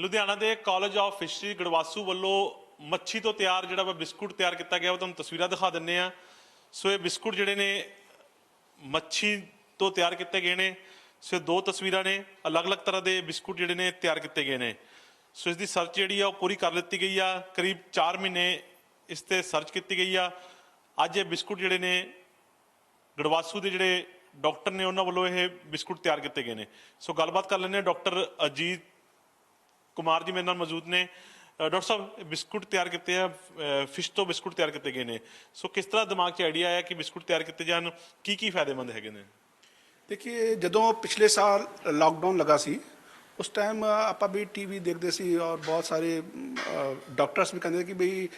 ਲੁਧਿਆਣਾ ਦੇ college of fishery ਗੜਵਾਸੂ ਵੱਲੋਂ ਮੱਛੀ ਤੋਂ ਤਿਆਰ ਜਿਹੜਾ ਬਿਸਕੁਟ ਤਿਆਰ ਕੀਤਾ ਗਿਆ ਉਹ ਤੁਹਾਨੂੰ ਤਸਵੀਰਾਂ ਦਿਖਾ ਦਿੰਨੇ ਆ। ਸੋ ਇਹ ਬਿਸਕੁਟ ਜਿਹੜੇ ਨੇ ਮੱਛੀ ਤੋਂ ਤਿਆਰ ਕੀਤੇ ਗਏ ਨੇ। ਸੋ ਦੋ ਤਸਵੀਰਾਂ ਨੇ, ਅਲੱਗ-ਅਲੱਗ ਤਰ੍ਹਾਂ ਦੇ ਬਿਸਕੁਟ ਜਿਹੜੇ ਨੇ ਤਿਆਰ ਕੀਤੇ ਗਏ ਨੇ। ਸੋ ਇਸ ਦੀ ਸਰਚ ਜਿਹੜੀ ਆ ਉਹ ਪੂਰੀ ਕਰ ਲਿੱਤੀ ਗਈ ਆ। ਕਰੀਬ 4 ਮਹੀਨੇ ਇਸ ਤੇ ਸਰਚ ਕੀਤੀ ਗਈ ਆ। ਅੱਜ ਇਹ ਬਿਸਕੁਟ ਜਿਹੜੇ ਨੇ ਗੜਵਾਸੂ ਦੇ ਜਿਹੜੇ ਡਾਕਟਰ ਨੇ ਉਹਨਾਂ ਵੱਲੋਂ ਇਹ ਬਿਸਕੁਟ ਤਿਆਰ ਕੀਤੇ ਗਏ ਨੇ। ਸੋ ਗੱਲਬਾਤ ਕਰ ਲੈਂਦੇ ਹਾਂ। ਡਾਕਟਰ ਅਜੀਤ ਕੁਮਾਰ ਜੀ ਮੇਰੇ ਨਾਲ ਮੌਜੂਦ ਨੇ। ਡਾਕਟਰ ਸਾਹਿਬ, ਬਿਸਕੁਟ ਤਿਆਰ ਕੀਤੇ ਆ, ਫਿਸ਼ ਤੋਂ ਬਿਸਕੁਟ ਤਿਆਰ ਕੀਤੇ ਗਏ ਨੇ। ਸੋ ਕਿਸ ਤਰ੍ਹਾਂ ਦਿਮਾਗ 'ਚ ਆਈਡੀਆ ਆਇਆ ਕਿ ਬਿਸਕੁਟ ਤਿਆਰ ਕੀਤੇ ਜਾਣ, ਕੀ ਫਾਇਦੇਮੰਦ ਹੈਗੇ ਨੇ? देखिए, ਜਦੋਂ ਪਿਛਲੇ ਸਾਲ ਲਾਕਡਾਊਨ ਲੱਗਾ ਸੀ ਉਸ ਟਾਈਮ ਆਪਾਂ ਵੀ ਟੀਵੀ ਦੇਖਦੇ ਸੀ ਔਰ ਬਹੁਤ ਸਾਰੇ ਡਾਕਟਰਸ ਵੀ ਕਹਿੰਦੇ ਕਿ ਬਈ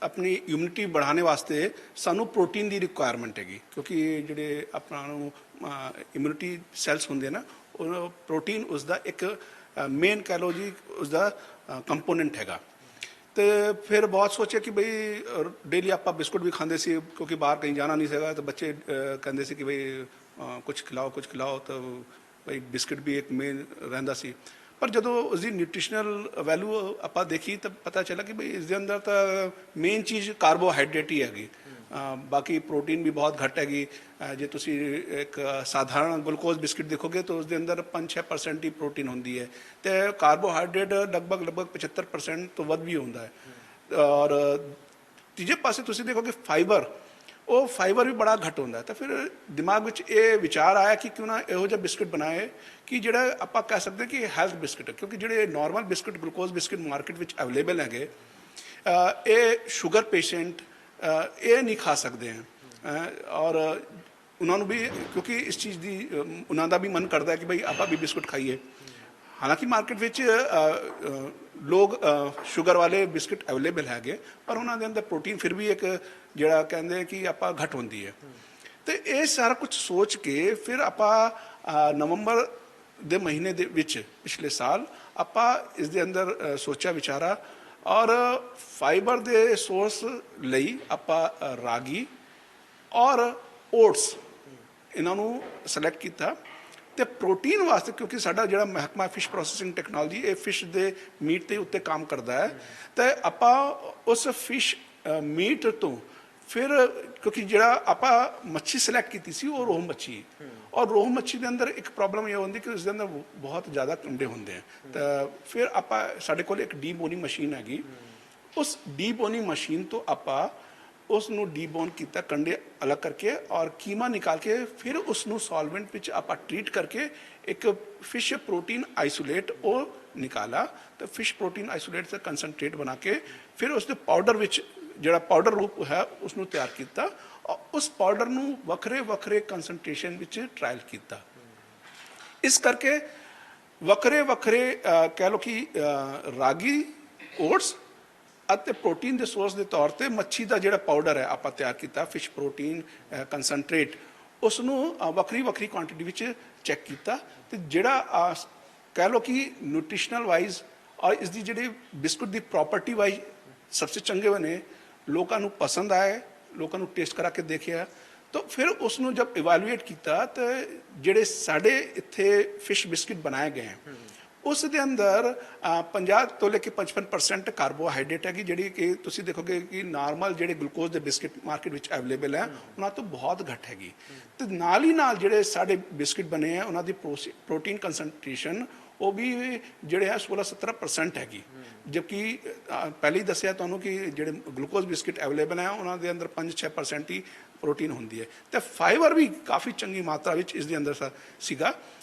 ਆਪਣੀ ਇਮਿਊਨਿਟੀ बढ़ाने ਵਾਸਤੇ ਸਾਨੂੰ ਪ੍ਰੋਟੀਨ ਦੀ ਰਿਕੁਆਇਰਮੈਂਟ ਹੈਗੀ, ਕਿਉਂਕਿ ਜਿਹੜੇ ਆਪਣਾ ਨੂੰ ਇਮਿਊਨਿਟੀ ਸੈਲਸ ਹੁੰਦੇ ਨਾ ਉਹ ਪ੍ਰੋਟੀਨ ਉਸ ਦਾ ਇੱਕ ਮੇਨ ਕਹਿ ਲਓ ਜੀ ਉਸ ਦਾ ਕੰਪੋਨੈਂਟ ਹੈਗਾ। ਤੇ ਫਿਰ ਬਹੁਤ ਸੋਚਿਆ ਕਿ ਬਈ ਡੇਲੀ ਆਪਾਂ ਬਿਸਕੁਟ ਵੀ ਖਾਂਦੇ ਸੀ ਕਿਉਂਕਿ ਬਾਹਰ ਕहीं ਜਾਣਾ ਨਹੀਂ ਸੀਗਾ। ਤਾਂ ਬੱਚੇ ਕਹਿੰਦੇ ਸੀ ਕਿ ਬਈ ਕੁਝ ਖਿਲਾਓ ਤਾਂ ਬਈ ਬਿਸਕੁਟ ਵੀ ਇੱਕ ਮੇਨ ਰਹਿੰਦਾ ਸੀ। ਪਰ ਜਦੋਂ ਉਸਦੀ ਨਿਊਟ੍ਰੀਸ਼ਨਲ ਵੈਲਿਊ ਆਪਾਂ ਦੇਖੀ ਤਾਂ ਪਤਾ ਚੱਲਾ ਕਿ ਬਈ ਇਸ ਦੇ ਅੰਦਰ ਤਾਂ ਮੇਨ ਚੀਜ਼ ਕਾਰਬੋਹਾਈਡਰੇਟ ਹੀ ਹੈਗੀ। ਬਾਕੀ ਪ੍ਰੋਟੀਨ ਵੀ ਬਹੁਤ ਘੱਟ ਹੈਗੀ। ਜੇ ਤੁਸੀਂ ਇੱਕ ਸਾਧਾਰਨ ਗਲੂਕੋਜ਼ ਬਿਸਕੁਟ ਦੇਖੋਗੇ ਤਾਂ ਉਸ ਦੇ ਅੰਦਰ 5-6% ਹੀ ਪ੍ਰੋਟੀਨ ਹੁੰਦੀ ਹੈ ਅਤੇ ਕਾਰਬੋਹਾਈਡਰੇਟ ਲਗਭਗ 75% ਤੋਂ ਵੱਧ ਵੀ ਹੁੰਦਾ ਹੈ। ਔਰ ਤੀਜੇ ਪਾਸੇ ਤੁਸੀਂ ਦੇਖੋਗੇ ਫਾਈਬਰ, ਉਹ ਫਾਈਬਰ ਵੀ ਬੜਾ ਘੱਟ ਹੁੰਦਾ। ਤਾਂ ਫਿਰ ਦਿਮਾਗ ਵਿੱਚ ਇਹ ਵਿਚਾਰ ਆਇਆ ਕਿ ਕਿਉਂ ਨਾ ਇਹੋ ਜਿਹਾ ਬਿਸਕੁਟ ਬਣਾਏ ਕਿ ਜਿਹੜਾ ਆਪਾਂ ਕਹਿ ਸਕਦੇ ਕਿ ਹੈਲਥ ਬਿਸਕੁਟ ਹੈ, ਕਿਉਂਕਿ ਜਿਹੜੇ normal biscuit glucose biscuit market ਵਿੱਚ ਅਵੇਲੇਬਲ ਹੈਗੇ ਇਹ ਸ਼ੂਗਰ ਪੇਸ਼ੈਂਟ ਇਹ ਨਹੀਂ ਖਾ ਸਕਦੇ ਹੈ। ਔਰ ਉਹਨਾਂ ਨੂੰ ਵੀ ਕਿਉਂਕਿ ਇਸ ਚੀਜ਼ ਦੀ ਉਹਨਾਂ ਦਾ ਵੀ ਮਨ ਕਰਦਾ ਕਿ ਬਈ ਆਪਾਂ ਵੀ ਬਿਸਕੁਟ ਖਾਈਏ। ਹਾਲਾਂਕਿ ਮਾਰਕੀਟ ਵਿੱਚ ਲੋਕ ਸ਼ੂਗਰ ਵਾਲੇ ਬਿਸਕੁਟ ਅਵੇਲੇਬਲ ਹੈਗੇ ਪਰ ਉਹਨਾਂ ਦੇ ਅੰਦਰ ਪ੍ਰੋਟੀਨ ਫਿਰ ਵੀ ਇੱਕ ਜਿਹੜਾ ਕਹਿੰਦੇ ਕਿ ਆਪਾਂ ਘੱਟ ਹੁੰਦੀ ਹੈ। ਅਤੇ ਇਹ ਸਾਰਾ ਕੁਝ ਸੋਚ ਕੇ ਫਿਰ ਆਪਾਂ ਨਵੰਬਰ ਦੇ ਮਹੀਨੇ ਦੇ ਵਿੱਚ ਪਿਛਲੇ ਸਾਲ ਆਪਾਂ ਇਸ ਦੇ ਅੰਦਰ ਸੋਚਿਆ ਵਿਚਾਰਾ ਔਰ ਫਾਈਬਰ ਦੇ ਸੋਰਸ ਲਈ ਆਪਾਂ ਰਾਗੀ ਔਰ ਓਟਸ ਇਹਨਾਂ ਨੂੰ ਸਿਲੈਕਟ ਕੀਤਾ। ਅਤੇ ਪ੍ਰੋਟੀਨ ਵਾਸਤੇ ਕਿਉਂਕਿ ਸਾਡਾ ਜਿਹੜਾ ਮਹਿਕਮਾ ਫਿਸ਼ ਪ੍ਰੋਸੈਸਿੰਗ ਟੈਕਨੋਲੋਜੀ ਇਹ ਫਿਸ਼ ਦੇ ਮੀਟ ਦੇ ਉੱਤੇ ਕੰਮ ਕਰਦਾ ਹੈ। ਅਤੇ ਆਪਾਂ ਉਸ ਫਿਸ਼ ਮੀਟ ਤੋਂ ਫਿਰ ਕਿਉਂਕਿ ਜਿਹੜਾ ਆਪਾਂ ਮੱਛੀ ਸਿਲੈਕਟ ਕੀਤੀ ਸੀ ਉਹ ਰੋਹੂ ਮੱਛੀ, ਔਰ ਰੋਹੂ ਮੱਛੀ ਦੇ ਅੰਦਰ ਇੱਕ ਪ੍ਰੋਬਲਮ ਇਹ ਹੁੰਦੀ ਕਿ ਉਸ ਦੇ ਅੰਦਰ ਬਹੁਤ ਜ਼ਿਆਦਾ ਕੰਡੇ ਹੁੰਦੇ ਆ। ਤਾਂ ਫਿਰ ਆਪਾਂ ਸਾਡੇ ਕੋਲ ਇੱਕ ਡੀਬੋਨਿੰਗ ਮਸ਼ੀਨ ਹੈਗੀ। ਉਸ ਡੀਬੋਨਿੰਗ ਮਸ਼ੀਨ ਤੋਂ ਆਪਾਂ ਉਸ ਨੂੰ ਡੀਬੋਨ ਕੀਤਾ, ਕੰਡੇ ਅਲੱਗ ਕਰਕੇ ਔਰ ਕੀਮਾ ਨਿਕਾਲ ਕੇ ਫਿਰ ਉਸ ਨੂੰ ਸੋਲਵੈਂਟ ਵਿੱਚ ਆਪਾਂ ਟਰੀਟ ਕਰਕੇ ਇੱਕ ਫਿਸ਼ ਪ੍ਰੋਟੀਨ ਆਈਸੋਲੇਟ ਉਹ ਨਿਕਾਲਾ। ਤਾਂ ਫਿਸ਼ ਪ੍ਰੋਟੀਨ ਆਈਸੋਲੇਟ ਦਾ ਕੰਸਨਟ੍ਰੇਟ ਬਣਾ ਕੇ ਫਿਰ ਉਸ ਦੇ ਪਾਊਡਰ ਵਿੱਚ ਜਿਹੜਾ ਪਾਊਡਰ ਰੂਪ ਹੈ ਉਸ ਨੂੰ ਤਿਆਰ ਕੀਤਾ ਔਰ ਉਸ ਪਾਊਡਰ ਨੂੰ ਵੱਖਰੇ ਕੰਸਨਟ੍ਰੇਸ਼ਨ ਵਿੱਚ ਟਰਾਇਲ ਕੀਤਾ। ਇਸ ਕਰਕੇ ਵੱਖਰੇ ਕਹਿ ਲਓ ਕਿ ਰਾਗੀ, ਓਟਸ ਅਤੇ ਪ੍ਰੋਟੀਨ ਦੇ ਸੋਰਸ ਦੇ ਤੌਰ 'ਤੇ ਮੱਛੀ ਦਾ ਜਿਹੜਾ ਪਾਊਡਰ ਹੈ ਆਪਾਂ ਤਿਆਰ ਕੀਤਾ ਫਿਸ਼ ਪ੍ਰੋਟੀਨ ਕੰਸਨਟ੍ਰੇਟ, ਉਸ ਨੂੰ ਵੱਖਰੀ ਕੁਆਂਟਿਟੀ ਵਿੱਚ ਚੈੱਕ ਕੀਤਾ। ਅਤੇ ਜਿਹੜਾ ਕਹਿ ਲਓ ਕਿ ਨਿਊਟ੍ਰੀਸ਼ਨਲ ਵਾਈਜ਼ ਔਰ ਇਸ ਦੀ ਜਿਹੜੀ ਬਿਸਕੁਟ ਦੀ ਪ੍ਰੋਪਰਟੀ ਵਾਈਜ਼ ਸਭ ਤੋਂ ਚੰਗੇ ਬਣੇ, ਲੋਕਾਂ ਨੂੰ ਪਸੰਦ ਆਏ, ਲੋਕਾਂ ਨੂੰ ਟੇਸਟ ਕਰਾ ਕੇ ਦੇਖਿਆ। ਤਾਂ ਫਿਰ ਉਸ ਨੂੰ ਜਦ ਇਵੈਲੂਏਟ ਕੀਤਾ ਤਾਂ ਜਿਹੜੇ ਸਾਡੇ ਇੱਥੇ ਫਿਸ਼ ਬਿਸਕਿਟ ਬਣਾਏ ਗਏ ਹੈ ਉਸ ਦੇ ਅੰਦਰ 50 ਤੋਂ ਲੈ ਕੇ 55% ਕਾਰਬੋਹਾਈਡਰੇਟ ਹੈਗੀ, ਜਿਹੜੀ ਕਿ ਤੁਸੀਂ ਦੇਖੋਗੇ ਕਿ ਨਾਰਮਲ ਜਿਹੜੇ ਗਲੂਕੋਜ਼ ਦੇ ਬਿਸਕਿਟ ਮਾਰਕੀਟ ਵਿੱਚ ਅਵੇਲੇਬਲ ਹੈ ਉਹਨਾਂ ਤੋਂ ਬਹੁਤ ਘੱਟ ਹੈਗੀ। ਅਤੇ ਨਾਲ ਹੀ ਨਾਲ ਜਿਹੜੇ ਸਾਡੇ ਬਿਸਕਿਟ ਬਣੇ ਹੈ ਉਹਨਾਂ ਦੀ ਪ੍ਰੋਟੀਨ ਕੰਸਨਟ੍ਰੇਸ਼ਨ ਉਹ ਵੀ ਜਿਹੜੇ ਹੈ 16-17% ਹੈਗੀ। ਜਦਕਿ ਪਹਿਲੇ ਹੀ ਦੱਸਿਆ ਤੁਹਾਨੂੰ ਕਿ ਜਿਹੜੇ ਗਲੂਕੋਜ਼ ਬਿਸਕਿਟ ਅਵੇਲੇਬਲ ਹੈ ਉਹਨਾਂ ਦੇ ਅੰਦਰ 5-6% ਹੀ ਪ੍ਰੋਟੀਨ ਹੁੰਦੀ ਹੈ। ਅਤੇ ਫਾਈਬਰ ਵੀ ਕਾਫੀ ਚੰਗੀ ਮਾਤਰਾ ਵਿੱਚ ਇਸ ਦੇ ਅੰਦਰ ਸੀਗਾ।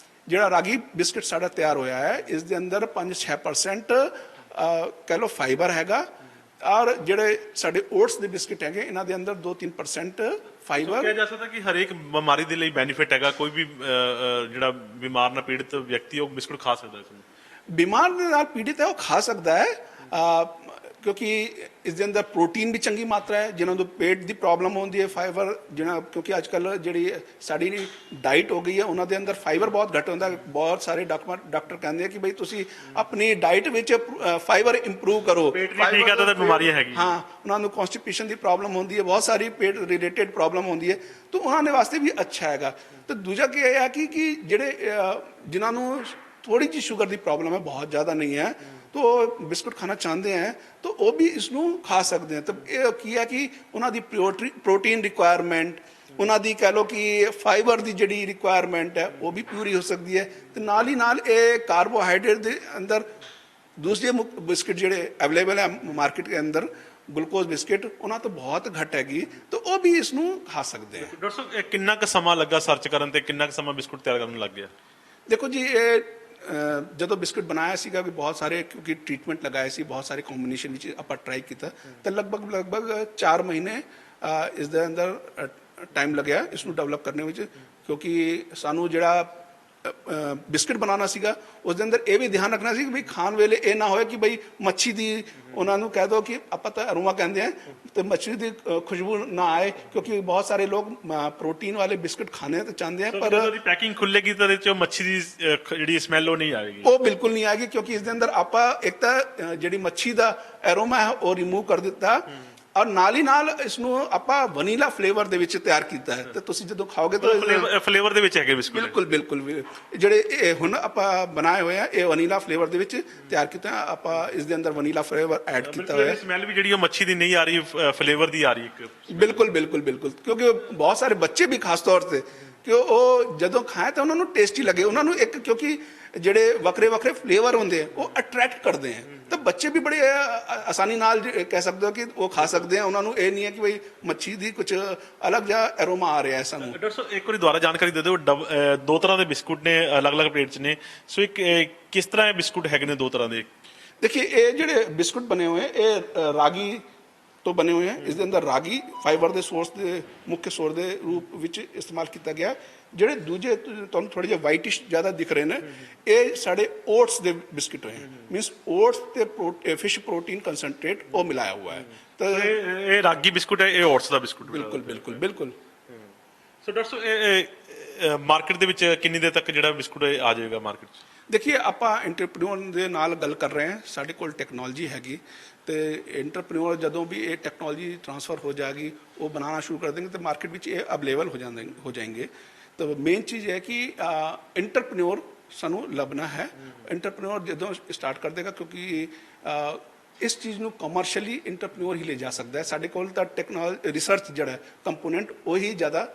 ਜਿਹੜਾ ਰਾਗੀ ਬਿਸਕਿਟ ਸਾਡਾ ਤਿਆਰ ਹੋਇਆ ਹੈ ਇਸ ਦੇ ਅੰਦਰ 5-6% ਕਹਿ ਲਓ ਫਾਈਬਰ ਹੈਗਾ ਔਰ ਜਿਹੜੇ ਸਾਡੇ ਓਟਸ ਦੇ ਬਿਸਕਿਟ ਹੈਗੇ ਇਹਨਾਂ ਦੇ ਅੰਦਰ 2-3% ਫਾਈਬਰ। ਕਿਹਾ ਜਾ ਸਕਦਾ ਕਿ ਹਰੇਕ ਬਿਮਾਰੀ ਦੇ ਲਈ ਬੈਨੀਫਿਟ ਹੈਗਾ, ਕੋਈ ਵੀ ਜਿਹੜਾ ਬਿਮਾਰ ਨਾਲ ਪੀੜਿਤ ਵਿਅਕਤੀ ਉਹ ਬਿਸਕੁਟ ਖਾ ਸਕਦਾ ਇਸ ਨੂੰ? ਬਿਮਾਰ ਦੇ ਨਾਲ ਪੀੜਿਤ ਹੈ ਉਹ ਖਾ ਸਕਦਾ ਹੈ ਕਿਉਂਕਿ ਇਸ ਦੇ ਅੰਦਰ ਪ੍ਰੋਟੀਨ ਵੀ ਚੰਗੀ ਮਾਤਰਾ ਹੈ। ਜਿਨ੍ਹਾਂ ਨੂੰ ਪੇਟ ਦੀ ਪ੍ਰੋਬਲਮ ਹੁੰਦੀ ਹੈ, ਫਾਈਬਰ ਜਿਹਨਾਂ ਕਿਉਂਕਿ ਅੱਜ ਕੱਲ੍ਹ ਜਿਹੜੀ ਸਾਡੀ ਡਾਈਟ ਹੋ ਗਈ ਹੈ ਉਹਨਾਂ ਦੇ ਅੰਦਰ ਫਾਈਬਰ ਬਹੁਤ ਘੱਟ ਹੁੰਦਾ। ਬਹੁਤ ਸਾਰੇ ਡਾਕਟਰ ਕਹਿੰਦੇ ਆ ਕਿ ਬਈ ਤੁਸੀਂ ਆਪਣੀ ਡਾਈਟ ਵਿੱਚ ਫਾਈਬਰ ਇੰਪਰੂਵ ਕਰੋ। ਪੇਟ ਵੀ ਠੀਕ ਹੈ ਤਾਂ ਬਿਮਾਰੀਆਂ ਹੈਗੀ। ਹਾਂ, ਉਹਨਾਂ ਨੂੰ ਕੌਨਸਟੀਪੇਸ਼ਨ ਦੀ ਪ੍ਰੋਬਲਮ ਹੁੰਦੀ ਹੈ, ਬਹੁਤ ਸਾਰੀ ਪੇਟ ਰਿਲੇਟਡ ਪ੍ਰੋਬਲਮ ਹੁੰਦੀ ਹੈ, ਤਾਂ ਉਹਨਾਂ ਦੇ ਵਾਸਤੇ ਵੀ ਅੱਛਾ ਹੈਗਾ। ਅਤੇ ਦੂਜਾ ਕੀ ਹੈ ਕਿ ਜਿਹੜੇ ਜਿਨ੍ਹਾਂ ਨੂੰ ਥੋੜੀ ਜਿਹੀ ਸ਼ੂਗਰ ਦੀ ਪ੍ਰੋਬਲਮ ਹੈ, ਬਹੁਤ ਜ਼ਿਆਦਾ ਨਹੀਂ ਹੈ, तो बिस्कुट खाना चाहते हैं तो वो भी इसनों खा सकते हैं। तो ये की है कि उन्होंने प्रोटीन रिक्वायरमेंट, ਉਹਨਾਂ ਦੀ ਕਹਿ ਲਓ ਕਿ ਫਾਈਬਰ ਦੀ ਜਿਹੜੀ ਰਿਕੁਆਇਰਮੈਂਟ ਹੈ ਉਹ ਵੀ ਪੂਰੀ ਹੋ ਸਕਦੀ ਹੈ। ਤੇ ਨਾਲ ਹੀ ਨਾਲ ਇਹ ਕਾਰਬੋਹਾਈਡਰੇਟ ਦੇ ਅੰਦਰ ਦੂਸਰੇ ਬਿਸਕਿਟ ਜਿਹੜੇ ਅਵੇਲੇਬਲ ਹੈ ਮਾਰਕੀਟ ਦੇ ਅੰਦਰ, ਗਲੂਕੋਜ਼ ਬਿਸਕਿਟ, ਉਹਨਾਂ ਤੋਂ ਬਹੁਤ ਘੱਟ ਹੈਗੀ, ਤਾਂ ਉਹ ਵੀ ਇਸ ਨੂੰ ਖਾ ਸਕਦੇ ਆ। ਡਾਕਟਰ ਸਾਹਿਬ ਇਹ ਕਿੰਨਾ ਕੁ ਸਮਾਂ ਲੱਗਾ ਸਰਚ ਕਰਨ ਤੇ, ਕਿੰਨਾ ਕੁ ਸਮਾਂ ਬਿਸਕੁਟ ਤਿਆਰ ਕਰਨ ਨੂੰ ਲੱਗ ਗਿਆ? ਦੇਖੋ ਜੀ, ਇਹ ਜਦੋਂ ਬਿਸਕੁਟ ਬਣਾਇਆ ਸੀਗਾ ਵੀ ਬਹੁਤ ਸਾਰੇ, ਕਿਉਂਕਿ ਟ੍ਰੀਟਮੈਂਟ ਲਗਾਏ ਸੀ, ਬਹੁਤ ਸਾਰੇ ਕੰਬੀਨੇਸ਼ਨ ਵਿੱਚ ਆਪਾਂ ਟਰਾਈ ਕੀਤਾ, ਤਾਂ ਲਗਭਗ 4 ਮਹੀਨੇ ਇਸ ਦੇ ਅੰਦਰ ਟਾਈਮ ਲੱਗਿਆ ਇਸ ਨੂੰ ਡਿਵੈਲਪ ਕਰਨ ਵਿੱਚ। ਕਿਉਂਕਿ ਸਾਨੂੰ ਜਿਹੜਾ ਬਿਸਕਿਟ ਬਣਾਉਣਾ ਸੀਗਾ ਉਸ ਦੇ ਅੰਦਰ ਇਹ ਵੀ ਧਿਆਨ ਰੱਖਣਾ ਸੀ ਕਿ ਬਈ ਖਾਣ ਵੇਲੇ ਇਹ ਨਾ ਹੋਏ ਕਿ ਬਈ ਮੱਛੀ ਦੀ, ਉਹਨਾਂ ਨੂੰ ਕਹਿ ਦਿਓ ਕਿ ਆਪਾਂ ਤਾਂ ਅਰੋਮਾ ਕਹਿੰਦੇ ਆ, ਤੇ ਮੱਛੀ ਦੀ ਖੁਸ਼ਬੂ ਨਾ ਆਏ, ਕਿਉਂਕਿ ਬਹੁਤ ਸਾਰੇ ਲੋਕ ਪ੍ਰੋਟੀਨ ਵਾਲੇ ਬਿਸਕਿਟ ਖਾਣੇ ਤਾਂ ਚਾਹੁੰਦੇ ਆ, ਪਰ ਉਹਦੀ ਪੈਕਿੰਗ ਖੁੱਲੇਗੀ ਤਾਂ ਇਹਦੇ ਚੋਂ ਮੱਛੀ ਦੀ ਜਿਹੜੀ ਸਮੈਲ ਉਹ ਨਹੀਂ ਆਏਗੀ। ਉਹ ਬਿਲਕੁਲ ਨਹੀਂ ਆਏਗੀ, ਕਿਉਂਕਿ ਇਸ ਦੇ ਅੰਦਰ ਆਪਾਂ ਇੱਕ ਤਾਂ ਜਿਹੜੀ ਮੱਛੀ ਦਾ ਐਰੋਮਾ ਹੈ ਉਹ ਰਿਮੂਵ ਕਰ ਦਿੱਤਾ, ਔਰ ਨਾਲ ਹੀ ਨਾਲ ਇਸ ਨੂੰ ਆਪਾਂ ਵਨੀਲਾ ਫਲੇਵਰ ਦੇ ਵਿੱਚ ਤਿਆਰ ਕੀਤਾ ਹੈ। ਤੇ ਤੁਸੀਂ ਜਦੋਂ ਖਾਓਗੇ ਤਾਂ ਫਲੇਵਰ ਦੇ ਵਿੱਚ ਹੈਗੇ ਬਿਸਕੁਟ? ਬਿਲਕੁਲ ਬਿਲਕੁਲ। ਜਿਹੜੇ ਇਹ ਹੁਣ ਆਪਾਂ ਬਣਾਏ ਹੋਏ ਆ ਇਹ ਵਨੀਲਾ ਫਲੇਵਰ ਦੇ ਵਿੱਚ ਤਿਆਰ ਕੀਤਾ, ਆਪਾਂ ਇਸ ਦੇ ਅੰਦਰ ਵਨੀਲਾ ਫਲੇਵਰ ਐਡ ਕੀਤਾ ਹੋਇਆ ਹੈ। ਸਮੈਲ ਵੀ ਜਿਹੜੀ ਉਹ ਮੱਛੀ ਦੀ ਨਹੀਂ ਆ ਰਹੀ, ਫਲੇਵਰ ਦੀ ਆ ਰਹੀ ਇੱਕ। ਬਿਲਕੁਲ ਬਿਲਕੁਲ ਬਿਲਕੁਲ, ਕਿਉਂਕਿ ਬਹੁਤ ਸਾਰੇ ਬੱਚੇ ਵੀ ਖਾਸ ਤੌਰ ਤੇ ਕਿ ਉਹ ਜਦੋਂ ਖਾਏ ਤਾਂ ਉਹਨਾਂ ਨੂੰ ਟੇਸਟੀ ਲੱਗੇ, ਉਹਨਾਂ ਨੂੰ ਇੱਕ, ਕਿਉਂਕਿ ਜਿਹੜੇ ਵੱਖਰੇ ਵੱਖਰੇ ਫਲੇਵਰ ਹੁੰਦੇ ਆ ਉਹ ਅਟਰੈਕਟ ਕਰਦੇ ਆ, ਤਾਂ ਬੱਚੇ ਵੀ ਬੜੇ ਆਸਾਨੀ ਨਾਲ ਕਹਿ ਸਕਦੇ ਹੋ ਕਿ ਉਹ ਖਾ ਸਕਦੇ ਆ। ਉਹਨਾਂ ਨੂੰ ਇਹ ਨਹੀਂ ਹੈ ਕਿ ਬਈ ਮੱਛੀ ਦੀ ਕੁਝ ਅਲੱਗ ਜਿਹਾ ਐਰੋਮਾ ਆ ਰਿਹਾ ਹੈ ਸਾਨੂੰ। ਡਾਕਟਰ ਸਾਹਿਬ ਇੱਕ ਵਾਰੀ ਦੁਬਾਰਾ ਜਾਣਕਾਰੀ ਦੇ ਦਿਓ, ਦੋ ਤਰ੍ਹਾਂ ਦੇ ਬਿਸਕੁਟ ਨੇ ਅਲੱਗ-ਅਲੱਗ ਪਲੇਟ 'ਚ ਨੇ, ਸੋ ਇੱਕ ਕਿਸ ਤਰ੍ਹਾਂ ਇਹ ਬਿਸਕੁਟ ਹੈਗੇ ਨੇ ਦੋ ਤਰ੍ਹਾਂ ਦੇ? ਦੇਖिए, ਇਹ ਜਿਹੜੇ ਬਿਸਕੁਟ ਬਣੇ ਹੋਏ ਇਹ ਰਾਗੀ ਤੋਂ ਬਣੇ ਹੋਏ ਹੈ। ਇਸ ਦੇ ਅੰਦਰ ਰਾਗੀ ਫਾਈਬਰ ਦੇ ਸੋਰਸ ਦੇ ਮੁੱਖ ਸੋਰਸ ਦੇ ਰੂਪ ਵਿੱਚ ਇਸਤੇਮਾਲ ਕੀਤਾ ਗਿਆ। ਜਿਹੜੇ ਦੂਜੇ ਤੁਹਾਨੂੰ ਥੋੜੇ ਜਿਹਾ ਵਾਈਟਿਸ਼ ਜ਼ਿਆਦਾ ਦਿਖ ਰਹੇ ਨੇ, ਇਹ ਸਾਡੇ ਓਟਸ ਦੇ ਬਿਸਕਿਟ ਹੋਏ, ਮੀਨਸ ਓਟਸ ਤੇ ਫਿਸ਼ ਪ੍ਰੋਟੀਨ ਕੰਸਨਟ੍ਰੇਟ ਉਹ ਮਿਲਾਇਆ हुआ है। ਤਾਂ ਇਹ ਰਾਗੀ ਬਿਸਕੁਟ ਹੈ, ਇਹ ਓਟਸ ਦਾ ਬਿਸਕੁਟ? ਬਿਲਕੁਲ ਬਿਲकुल ਬਿਲकुल। ਸੋ ਡਾਕਟਰ ਸਾਹਿਬ ਮਾਰਕੀਟ ਦੇ ਵਿੱਚ ਕਿੰਨੀ ਦੇਰ ਤੱਕ ਜਿਹੜਾ ਬਿਸਕੁਟ ਆ ਜਾਏਗਾ ਮਾਰਕੀਟ 'ਚ? ਦੇਖिए, ਆਪਾਂ ਐਂਟਰਪ੍ਰੀਨਿਓਰ ਦੇ ਨਾਲ ਗੱਲ ਕਰ ਰਹੇ ਹਾਂ, ਸਾਡੇ ਕੋਲ ਟੈਕਨੋਲੋਜੀ ਹੈਗੀ, ਤੇ ਐਂਟਰਪ੍ਰੀਨਿਓਰ ਜਦੋਂ ਵੀ ਇਹ ਟੈਕਨੋਲੋਜੀ ਟ੍ਰਾਂਸਫਰ ਹੋ ਜਾਏਗੀ ਉਹ ਬਣਾਉਣਾ ਸ਼ੁਰੂ ਕਰ ਦੇंगे तो मार्केट ਵਿੱਚ ਇਹ ਅਵੇਲੇਬਲ ਹੋ ਜਾएंगे। तो मेन चीज़ है कि एंटरप्रेन्योर सानू लभना है। एंटरप्रेन्योर जो स्टार्ट कर देगा, क्योंकि इस चीज़ ਨੂੰ कमर्शियली एंटरप्रेन्योर ही ले जा सकता है। साढ़े कोल ਤਾਂ ਟੈਕਨੋਲੋਜੀ ਰਿਸਰਚ ਜਿਹੜਾ ਕੰਪੋਨੈਂਟ ਉਹੀ ਜ਼ਿਆਦਾ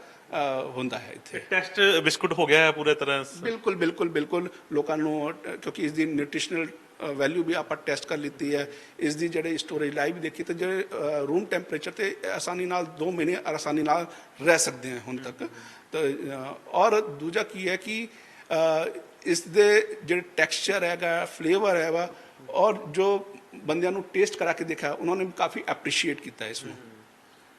ਹੁੰਦਾ ਹੈ ਇੱਥੇ। ਟੈਸਟ ਬਿਸਕੁਟ ਹੋ ਗਿਆ ਹੈ ਪੂਰੇ ਤਰ੍ਹਾਂ? ਬਿਲਕੁਲ ਬਿਲकुल ਬਿਲकुल। ਲੋਕਾਂ ਨੂੰ, ਕਿਉਂਕਿ ਇਸ ਦੀ ਨਿਊਟ੍ਰੀਸ਼ਨਲ ਵੈਲਿਊ ਵੀ ਆਪਾਂ ਟੈਸਟ ਕਰ ਲਿੱਤੀ ਹੈ, ਇਸ ਦੀ ਜਿਹੜੇ ਸਟੋਰੇਜ ਲਾਈਫ ਵੀ ਦੇਖੀ, ਤੇ ਜਿਹੜੇ ਰੂਮ ਟੈਂਪਰੇਚਰ ਤੇ ਆਸਾਨੀ ਨਾਲ 2 ਮਹੀਨੇ ਆਸਾਨੀ ਨਾਲ ਰਹਿ ਸਕਦੇ ਹਨ ਹੁਣ ਤੱਕ। ਤਾਂ ਔਰ ਦੂਜਾ ਕੀ ਹੈ ਕਿ ਇਸ ਦੇ ਜਿਹੜੇ ਟੈਕਸਚਰ ਹੈਗਾ, ਫਲੇਵਰ ਹੈਗਾ, ਔਰ ਜੋ ਬੰਦਿਆਂ ਨੂੰ ਟੇਸਟ ਕਰਾ ਕੇ ਦੇਖਿਆ ਉਹਨਾਂ ਨੇ ਕਾਫੀ ਐਪਰੀਸ਼ੀਏਟ ਕੀਤਾ ਇਸ ਨੂੰ।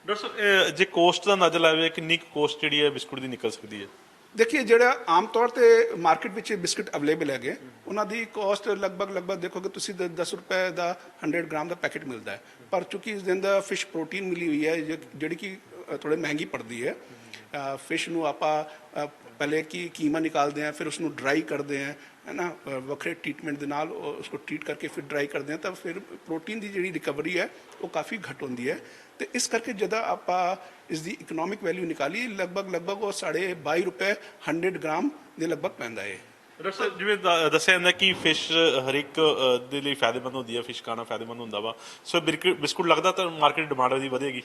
ਡਾਕਟਰ ਸਾਹਿਬ ਜੇ ਕੋਸਟ ਦਾ ਅੰਦਾਜ਼ਾ ਲਾਵੇ, ਕਿੰਨੀ ਕੋਸਟ ਜਿਹੜੀ ਹੈ ਬਿਸਕੁਟ ਦੀ ਨਿਕਲ ਸਕਦੀ ਹੈ? देखिए, ਜਿਹੜਾ ਆਮ ਤੌਰ ਤੇ ਮਾਰਕੀਟ ਵਿੱਚ ਬਿਸਕਟ ਅਵੇਲੇਬਲ ਹੈਗੇ ਉਹਨਾਂ ਦੀ ਕੋਸਟ ਲਗਭਗ ਦੇਖੋਗੇ ਤੁਸੀਂ 10 ਰੁਪਏ ਦਾ 100 ਗ੍ਰਾਮ ਦਾ ਪੈਕੇਟ ਮਿਲਦਾ ਹੈ, ਪਰ ਚूंकि ਇਸ ਦੇ ਅੰਦਰ ਫਿਸ਼ ਪ੍ਰੋਟੀਨ ਮਿਲੀ ਹੋਈ ਹੈ ਜਿਹੜੀ ਕਿ ਥੋੜੇ ਮਹਿੰਗੀ ਪੜਦੀ ਹੈ। ਫਿਸ਼ ਨੂੰ ਆਪਾਂ ਪਹਿਲੇ ਕੀਮਾ ਨਿਕਾਲਦੇ हैं, फिर उसਨੂੰ ਡਰਾਈ ਕਰਦੇ हैं, है ना, ਵੱਖਰੇ ਟ੍ਰੀਟਮੈਂਟ ਦੇ ਨਾਲ ਉਸको ट्रीट करके फिर ਡਰਾਈ ਕਰਦੇ हैं, ਤਾਂ ਫਿਰ ਪ੍ਰੋਟੀਨ ਦੀ ਜਿਹੜੀ ਰਿਕਵਰੀ ਹੈ ਉਹ ਕਾਫੀ ਘੱਟ ਹੁੰਦੀ ਹੈ। ਤੇ ਇਸ ਕਰਕੇ ਜਦੋਂ ਆਪਾਂ ਇਸ ਦੀ ਇਕਨੋਮਿਕ ਵੈਲਿਊ ਨਿਕਾਲੀ, ਲਗਭਗ ਉਹ 22.5 ਰੁਪਏ 100 ਗ੍ਰਾਮ ਦੇ ਲਗਭਗ ਪੈਂਦਾ ਹੈ। ਡਾਕਟਰ ਸਾਹਿਬ ਜਿਵੇਂ ਦੱਸਿਆ ਜਾਂਦਾ ਕਿ ਫਿਸ਼ ਹਰ ਇੱਕ ਦੇ ਲਈ ਫਾਇਦੇਮੰਦ ਹੁੰਦੀ ਹੈ, ਫਿਸ਼ ਖਾਣਾ ਫਾਇਦੇਮੰਦ ਹੁੰਦਾ ਵਾ, ਸੋ ਬਿਸਕੁਟ ਲੱਗਦਾ ਤਾਂ ਮਾਰਕੀਟ ਡਿਮਾਂਡ ਉਹਦੀ ਵਧੇਗੀ?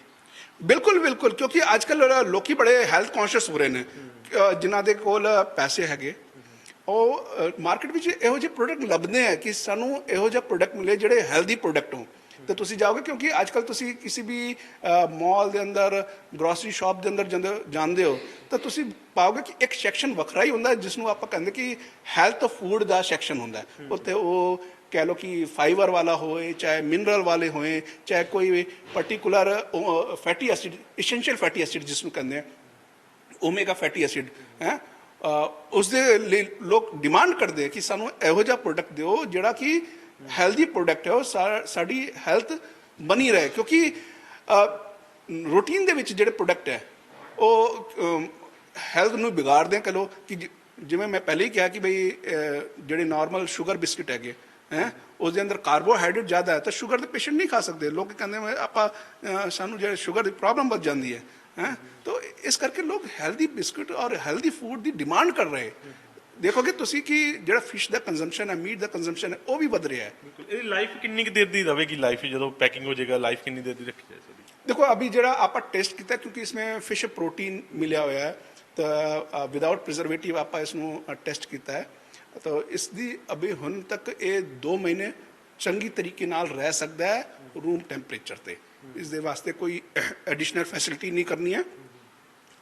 ਬਿਲਕੁਲ ਬਿਲਕੁਲ, ਕਿਉਂਕਿ ਅੱਜ ਕੱਲ੍ਹ ਲੋਕੀ ਬੜੇ ਹੈਲਥ ਕੌਨਸ਼ੀਅਸ ਹੋ ਰਹੇ ਨੇ, ਜਿਨ੍ਹਾਂ ਦੇ ਕੋਲ ਪੈਸੇ ਹੈਗੇ, ਉਹ ਮਾਰਕੀਟ ਵਿੱਚ ਇਹੋ ਜਿਹੇ ਪ੍ਰੋਡਕਟ ਲੱਭਦੇ ਆ ਕਿ ਸਾਨੂੰ ਇਹੋ ਜਿਹਾ ਪ੍ਰੋਡਕਟ ਮਿਲੇ ਜਿਹੜੇ ਹੈਲਦੀ ਪ੍ਰੋਡਕਟ ਹੋਣ। तो तुसी जाओगे, क्योंकि आजकल तुसी किसी भी मॉल के अंदर, ग्रोसरी शॉप के अंदर जानते हो, तो तुसी पाओगे कि एक सैक्शन वखरा ही होंगे जिसनों आप कहते कि हैल्थ फूड का सैक्शन होंगे। उत्ते वो कह लो कि फाइबर वाला होए, चाहे मिनरल वाले होए, चाहे कोई particular fatty acid, essential fatty acid जिसनों कहते हैं, ओमेगा फैटी एसिड है, उस दे लिए लोग डिमांड करते हैं कि सानू इहो जिहा प्रोडक्ट दिओ जिहड़ा कि ਹੈਲਦੀ ਪ੍ਰੋਡਕਟ ਹੈ, ਉਹ ਸਾਡੀ ਹੈਲਥ ਬਣੀ ਰਹੇ। ਕਿਉਂਕਿ ਰੂਟੀਨ ਦੇ ਵਿੱਚ ਜਿਹੜੇ ਪ੍ਰੋਡਕਟ ਹੈ ਉਹ ਹੈਲਥ ਨੂੰ ਵਿਗਾੜਦੇ, ਕਹ ਲਓ ਕਿ ਜਿਵੇਂ ਮੈਂ ਪਹਿਲੇ ਹੀ ਕਿਹਾ ਕਿ ਬਈ ਜਿਹੜੇ ਨਾਰਮਲ ਸ਼ੂਗਰ ਬਿਸਕਿਟ ਹੈਗੇ ਹੈ ਉਸ ਦੇ ਅੰਦਰ ਕਾਰਬੋਹਾਈਡਰੇਟ ਜ਼ਿਆਦਾ ਹੈ, ਤਾਂ ਸ਼ੂਗਰ ਦੇ ਪੇਸ਼ੈਂਟ ਨਹੀਂ ਖਾ ਸਕਦੇ। ਲੋਕ ਕਹਿੰਦੇ ਆਪਾਂ ਸਾਨੂੰ ਜਿਹੜੇ ਸ਼ੂਗਰ ਦੀ ਪ੍ਰੋਬਲਮ ਵੱਧ ਜਾਂਦੀ ਹੈ, ਤਾਂ ਇਸ ਕਰਕੇ ਲੋਕ ਹੈਲਦੀ ਬਿਸਕਿਟ ਔਰ ਹੈਲਦੀ ਫੂਡ ਦੀ ਡਿਮਾਂਡ ਕਰ ਰਹੇ। ਦੇਖੋਗੇ ਤੁਸੀਂ ਕਿ ਜਿਹੜਾ ਫਿਸ਼ ਦਾ ਕੰਜ਼ੰਪਸ਼ਨ ਹੈ, ਮੀਟ ਦਾ ਕੰਜ਼ੰਪਸ਼ਨ ਹੈ, ਉਹ ਵੀ ਵਧ ਰਿਹਾ ਹੈ। ਇਹਦੀ ਲਾਈਫ ਕਿੰਨੀ ਕੁ ਦੇਰ ਦੀ ਰਹੇਗੀ? ਲਾਈਫ ਜਦੋਂ ਪੈਕਿੰਗ ਹੋ ਜਾਏਗਾ ਲਾਈਫ ਕਿੰਨੀ ਦੇਰ ਦੀ ਰੱਖੀ ਜਾਏ ਸਕਦੀ? ਦੇਖੋ ਅਭੀ ਜਿਹੜਾ ਆਪਾਂ ਟੈਸਟ ਕੀਤਾ, ਕਿਉਂਕਿ ਇਸमें ਫਿਸ਼ ਪ੍ਰੋਟੀਨ ਮਿਲਿਆ ਹੋਇਆ ਹੈ, ਤਾਂ ਵਿਦਆਊਟ ਪ੍ਰੀਜ਼ਰਵੇਟਿਵ ਆਪਾਂ ਇਸ ਨੂੰ ਟੈਸਟ ਕੀਤਾ ਹੈ, ਤਾਂ ਇਸ ਦੀ ਅਭੀ ਹੁਣ ਤੱਕ ਇਹ 2 ਮਹੀਨੇ ਚੰਗੀ ਤਰੀਕੇ ਨਾਲ ਰਹਿ ਸਕਦਾ ਹੈ ਰੂਮ ਟੈਂਪਰੇਚਰ ਤੇ। ਇਸ ਦੇ ਵਾਸਤੇ ਕੋਈ ਐਡੀਸ਼ਨਲ ਫੈਸਿਲਿਟੀ ਨਹੀਂ ਕਰਨੀ ਹੈ,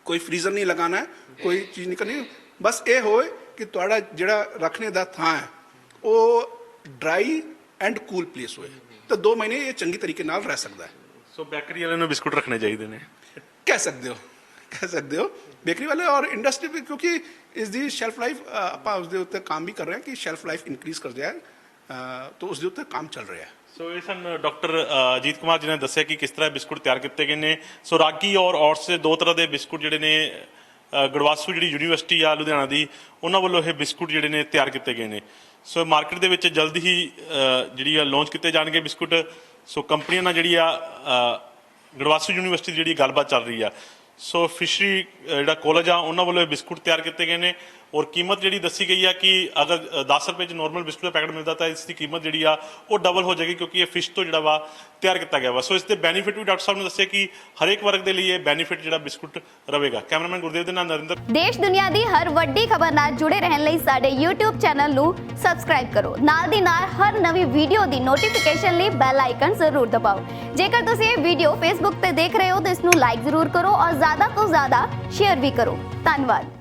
ਕੋਈ ਫਰੀਜ਼ਰ ਨਹੀਂ ਲਗਾਉਣਾ ਹੈ, ਕੋਈ ਚੀਜ਼ ਨਹੀਂ ਕਰਨੀ। ਬਸ ਇਹ ਹੋਏ ਕਿ ਤੁਹਾਡਾ ਜਿਹੜਾ ਰੱਖਣੇ ਦਾ ਥਾਂ ਹੈ ਉਹ ਡਰਾਈ ਐਂਡ ਕੂਲ ਪਲੇਸ ਹੋਏ, ਤਾਂ 2 ਮਹੀਨੇ ਇਹ ਚੰਗੀ ਤਰੀਕੇ ਨਾਲ ਰਹਿ ਸਕਦਾ ਹੈ। ਸੋ ਬੇਕਰੀ ਵਾਲਿਆਂ ਨੂੰ ਬਿਸਕੁਟ ਰੱਖਣੇ ਚਾਹੀਦੇ ਨੇ, ਕਹਿ ਸਕਦੇ ਹੋ ਬੇਕਰੀ ਵਾਲੇ ਔਰ ਇੰਡਸਟਰੀ ਵੀ, ਕਿਉਂਕਿ ਇਸ ਦੀ ਸ਼ੈਲਫ ਲਾਈਫ ਆਪਾਂ ਉਸ ਦੇ ਉੱਤੇ ਕੰਮ ਵੀ ਕਰ ਰਹੇ ਹਾਂ ਕਿ ਸ਼ੈਲਫ ਲਾਈਫ ਇਨਕਰੀਜ਼ ਕਰ ਜਾਏ, ਤਾਂ ਉਸ ਦੇ ਉੱਤੇ ਕੰਮ ਚੱਲ ਰਿਹਾ ਹੈ। ਸੋ ਇਹ ਸਨ ਡਾਕਟਰ ਅਜੀਤ ਕੁਮਾਰ ਜੀ ਨੇ ਦੱਸਿਆ ਕਿ ਕਿਸ ਤਰ੍ਹਾਂ ਬਿਸਕੁਟ ਤਿਆਰ ਕੀਤੇ ਗਏ ਨੇ। ਸੋ ਰਾਗੀ ਔਰ ਔਟਸ ਦੇ 2 ਤਰ੍ਹਾਂ ਦੇ ਬਿਸਕੁਟ ਜਿਹੜੇ ਨੇ ਗੜਵਾਸੂ ਜਿਹੜੀ ਯੂਨੀਵਰਸਿਟੀ ਆ ਲੁਧਿਆਣਾ ਦੀ, ਉਹਨਾਂ ਵੱਲੋਂ ਇਹ ਬਿਸਕੁਟ ਜਿਹੜੇ ਨੇ ਤਿਆਰ ਕੀਤੇ ਗਏ ਨੇ। ਸੋ ਮਾਰਕੀਟ ਦੇ ਵਿੱਚ ਜਲਦੀ ਹੀ ਜਿਹੜੀ ਆ ਲਾਂਚ ਕੀਤੇ ਜਾਣਗੇ ਬਿਸਕੁਟ। ਸੋ ਕੰਪਨੀਆਂ ਨਾਲ ਜਿਹੜੀ ਆ ਗੜਵਾਸੂ ਯੂਨੀਵਰਸਿਟੀ ਦੀ ਜਿਹੜੀ ਗੱਲਬਾਤ ਚੱਲ ਰਹੀ ਆ। ਸੋ ਫਿਸ਼ਰੀ ਜਿਹੜਾ ਕਾਲਜ ਆ ਉਹਨਾਂ ਵੱਲੋਂ ਇਹ ਬਿਸਕੁਟ ਤਿਆਰ ਕੀਤੇ ਗਏ ਨੇ ਔਰ ਕੀਮਤ ਜਿਹੜੀ ਦੱਸੀ ਗਈ ਆ ਕਿ ਅਗਰ 10 ਰੁਪਏ 'ਚ ਨੋਰਮਲ ਬਿਸਕੁਟ ਦਾ ਪੈਕਟ ਮਿਲਦਾ ਤਾਂ ਇਸ ਦੀ ਕੀਮਤ ਜਿਹੜੀ ਆ ਉਹ ਡਬਲ ਹੋ ਜਾਏਗੀ, ਕਿਉਂਕਿ ਇਹ ਫਿਸ਼ ਤੋਂ ਜਿਹੜਾ ਵਾ ਤਿਆਰ ਕੀਤਾ ਗਿਆ ਵਾ। ਸੋ ਇਸ ਦੇ ਬੈਨੀਫਿਟ ਵੀ ਡਾਕਟਰ ਸਾਹਿਬ ਨੇ ਦੱਸਿਆ ਕਿ ਹਰੇਕ ਵਰਗ ਦੇ ਲਈ ਇਹ ਬੈਨੀਫਿਟ ਜਿਹੜਾ ਬਿਸਕੁਟ ਰਹੇਗਾ। ਕੈਮਰਾਮੈਨ ਗੁਰਦੇਵ ਦੇ ਨਾਲ ਨਰਿੰਦਰ। ਦੇਸ਼ ਦੁਨੀਆ ਦੀ ਹਰ ਵੱਡੀ ਖਬਰ ਨਾਲ ਜੁੜੇ ਰਹਿਣ ਲਈ ਸਾਡੇ YouTube ਚੈਨਲ ਨੂੰ ਸਬਸਕ੍ਰਾਈਬ ਕਰੋ। ਨਾਲ ਦੀ ਨਾਲ ਹਰ ਨਵੀਂ ਵੀਡੀਓ ਦੀ ਨੋਟੀਫਿਕੇਸ਼ਨ ਲਈ ਬੈਲ ਆਈਕਨ ਜ਼ਰੂਰ ਦਬਾਓ। ਜੇਕਰ ਤੁਸੀਂ ਇਹ ਵੀਡੀਓ Facebook ਤੇ ਦੇਖ ਰਹੇ ਹੋ ਤਾਂ ਇਸ ਨੂੰ ਲਾਈਕ ਜ਼ਰੂਰ ਕਰੋ ਔਰ ਜ਼ਿਆਦਾ ਤੋਂ ਜ਼ਿਆਦਾ ਸ਼ੇਅਰ ਵੀ ਕਰੋ। ਧੰਨਵਾਦ।